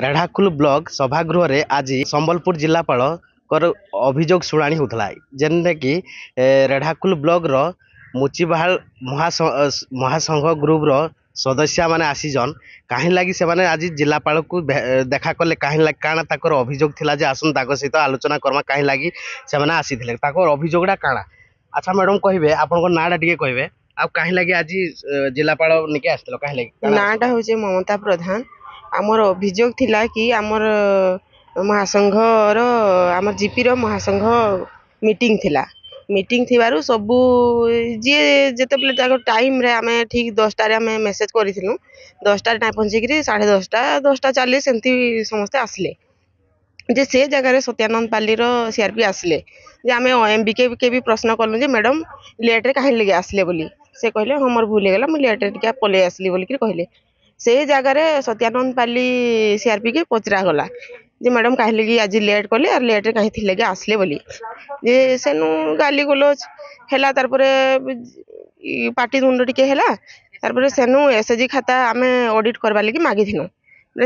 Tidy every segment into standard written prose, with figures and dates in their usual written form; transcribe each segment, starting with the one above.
रेढ़ाखुल block सभागृह रे आज संबलपुर जिलापाल अभियोग शुणाणी होता जेनटा कि रेढ़ाखुल ब्लॉक रो मुचीबाहाल महासंघ ग्रुप रो सदस्य माने आसीजन कहीं लगी से माने आज जिलापाल को देखा कले कहीं काना ताकर अभियोग थिला जे आसन ताक सहित आलोचना करमा कहीं लगी से माने आसीथिले ताकर अभियोगडा काना। अच्छा मैडम कहबे आपन नाडा टिके कहबे आ कहीं लगी आज जिलापाल निके आस्तलो कहीं लगी नाटा होचे ममता प्रधान। आमर अभियोग थिला कि आमर महासंघर आमर जीपी रो महासंघ मीटिंग थिला। मीटिंग थिबारु सबु जे जेते बेले ताको टाइम रे आमे ठीक 10टा रे आमे मेसेज करिथिलु 10टा रे ना पहुंची कि 10:30 सेंती समस्त आसले जे से जगह रे सत्यानंद पाली रो सीआरपी आसले जे आमे एमबीके के भी प्रश्न करलु जे मैडम लेट रे काहे लगे आसले बोली से कहले हमर भूल गेला म लेट रे टिका पले आसली बोली कि कहले से जगह रे सत्यानंद पाली सीआरपी के पचरा गला जे मैडम काहे लगी आज लेट कले और लेट रे काहे थिले के आसले बोली जे सेनु गाली गलोच हैला तार परे पार्टी दुंड टिके हैला तार परे सेनु एसएजी खाता आमे ऑडिट करबा लगी मागी थिनु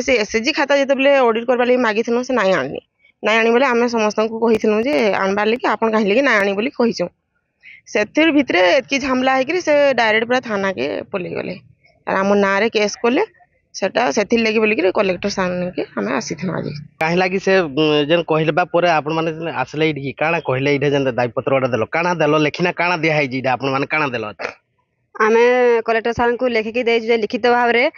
से एसएजी खाता जते बेले ऑडिट करबा लगी मागी थिनु से नाइ आनी बोले आमे समस्त को कहिथिनु जे आनबार लगी आपन काहे लगी नाइ आनी बोली कहिचो सेथिर भितरे एतकी झमला है कि से डायरेक्ट पूरा थाना के पले गले और आम ना रे केस कले सेटा सेथिर लगी बोली कि कलेक्टर सामने के हमें आसीथिनु आज काहे लागी से जेन कहलेबा परे आपन माने आसले इडी काना कहले इडे जेन दायपत्र ओडा देलो काना देलो लेखिना काना दिया है जीडा आपन माने काना देलो आमे कलेक्टर साहब को लेखिकी दे जे लिखित भाव रे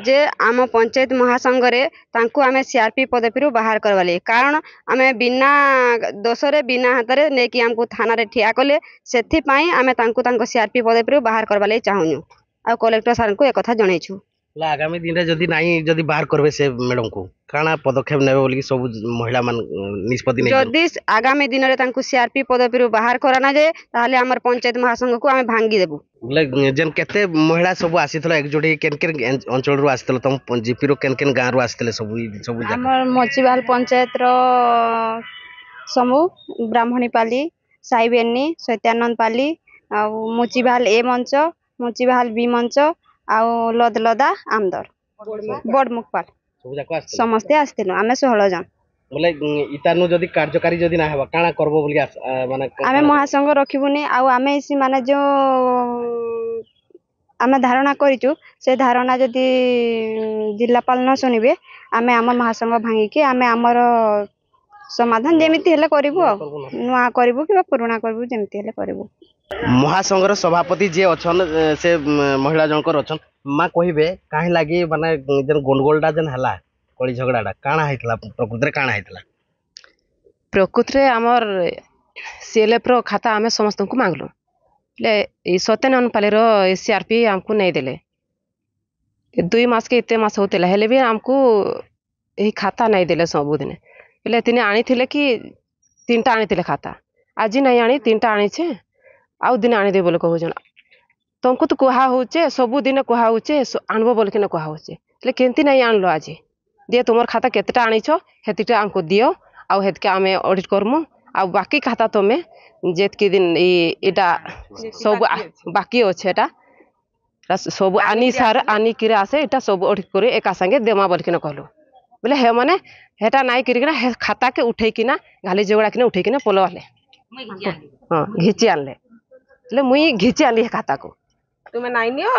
जे आम पंचायत महासंघ रे तांको आमे सीआरपी पदवीरु बाहर करवाले कारण आमे बिना दोषरे बिना हातरे नेकी हमको थाना रे ठिया कले सेथि पई आमे तांको सीआरपी पदवीरु बाहर करवाले चाहुनु आ कलेक्टर साहब को एक कथा जणैछु आगामी दिन रे जदी नाही जदी बाहर करबे से मैडम को काना पदक्षेप नेबे बोली सब महिला मान निष्पत्ति नै जदी आगामी दिन रे तांको सीआरपी पदवीरु बाहर कराना जे ताले हमर पंचायत महासंघ को आमे भांगी देबु बोले जेन केते महिला सब आसीथला एकजोडी केन केन अंचल रु आसीथला तम जीपी रो केन केन गां रु आसीथले सब हमर मोचीबाल पंचायत रो समूह ब्राह्मणीपाली साइबेनी सत्यानंद पाली आ मोचीबाल ए मंच मोचीबाल बी मंच आ लदलदा आमदर बड़मुखपाल समस्ते आस्थिनु आमे 16 जन बोले इतानु जदी कार्यकारी जदी ना हेबा काना करबो बोली माने आमे महासंघ रखिबुनी आ आमे इसी माने जो आमे धारणा करिचु से धारणा जदी जिल्लापाल न सुनिबे आमे हमर महासंघ भांगी के आमे हमर समाधान जेमिति हेले करिवो नुआ करिवो कि पुराना करिवो जेमिति हेले करिवो। महासंघर सभापति जे अछन से महिला जनकर अछन मा कहिबे काहे लागी माने जन गोंडगोलडा जन हला कली झगड़ाडा काना हैतला प्रकृति रे काना हैतला प्रकृति रे हमर सीएलएफ रो खाता हमें समस्त को मांगलो ले ई सत्यनारायण पाले रो सीआरपी हमको नहीं देले 2 मास के इते मास होतेला हेले भी हमको एही खाता नहीं देले सब दिन ले तिने आनी थिले कि 3टा आनी थिले खाता आज नहीं आनी 3टा आनी छे आउ दिन आनी दे बोले कहू जन तुमको तो कहा होचे सब दिन कहा होचे आनबो बोल के न कहा होचे ले केंती नहीं आनलो आज दिए तुमर खाता केतेटा आनी छो हेतिटा हमको दियो आउ हेतके आमे ऑडिट करमु आ बाकी खाता तमे जेतकी दिन एटा सब बाकी अछि एटा सब आनी सार आनी किरे आसे एटा सब ऑडिट करे एका संगे देमा बोल के न कहलो बोले हे माने हेटा नाइ करिकना खाता के उठै किना गाली जोगड़ा किना उठै किना पोलवाले हां घिची आनले ले मुई घिची आली खाता को तुमे नाइ नियो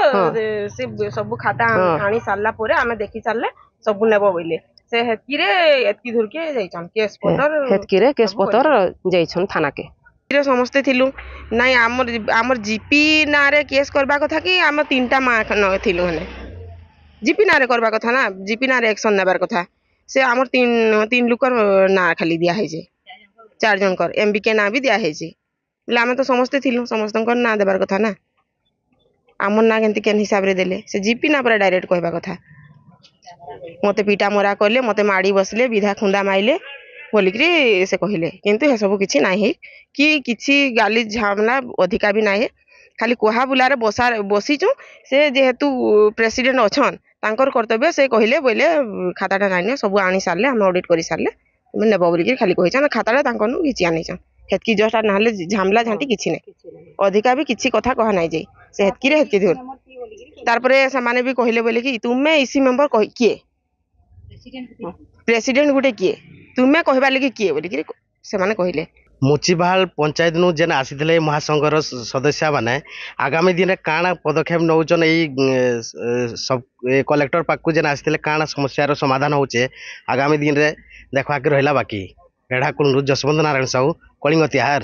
से सब खाता आनी सारला परे आमे देखि सारले सब नेबो बोले से हेतकी रे एतकी धुर के जाइछन केस पतर हेतकी रे केस पतर जाइछन थाना के रे समस्त थिलु नाइ हमर जीपी ना रे केस करबा कथा कि हम 3टा मा न थिलु हने जीपी ना रे करबा कथा ना जीपी ना रे एक्शन नेबार कथा से हमर तीन लुकर ना खाली दिया है जे 4 जन कर एमबीके ना भी दिया है जे ले हम तो समस्त थिलु समस्त को ना देबार कथा ना हमर ना केंती केन हिसाब रे देले से जीपी ना पर डायरेक्ट कहबा कथा मते पीटा मोरा करले मते माड़ी बसले विधा खुंदा माइले बोलिकरी से कहले किंतु हे सब किछि नाही कि किछि गाली झामला अधिका भी नाही खाली कोहा बुलारे बसीचु से जेहेतु प्रेसिडेंट अछन तांकर कर्तव्य से कहले बोले खाताटा नाइने सब आनी सारले हम ऑडिट करि सारले तुम नेबो बोलिकरी खाली कहिछन खाताटा तांकनु घिची आनिछन हेतकी जस्ट नाले झामला झांटी किछि नै अधिका भी किछि कथा कहा नाही जाई से हेतकी रे हेतकी धुर तार परे समाने भी कहले बोले कि तुमे इसी मेंबर कहि किए ପ୍ରେସିଡେଣ୍ଟ ଗୋଟେ କିଏ ତୁମେ କହିବା ଲାଗି କିଏ ବୋଲିକିରି ସେମାନେ କହିଲେ। ମୁଚିବାହାଲ ପଞ୍ଚାୟତ ନୁ ଯେନ୍ ଆସିଥିଲେ ଏଇ ମହାସଂଘର ସଦସ୍ୟ ମାନେ ଆଗାମୀ ଦିନରେ କାଣା ପଦକ୍ଷେପ ନଉଛନ୍ ଏଇ କଲେକ୍ଟର ପାଖକୁ ଯେନ୍ ଆସିଥିଲେ କାଣା ସମସ୍ୟାର ସମାଧାନ ହଉଛେ ଆଗାମୀ ଦିନରେ ଦେଖବାକେ ରହିଲା ବାକି। ରେଢ଼ାକୁଲରୁ ଯଶବନ୍ତ ନାରାୟଣ ସାହୁ, କଳିଙ୍ଗ ତିହାର।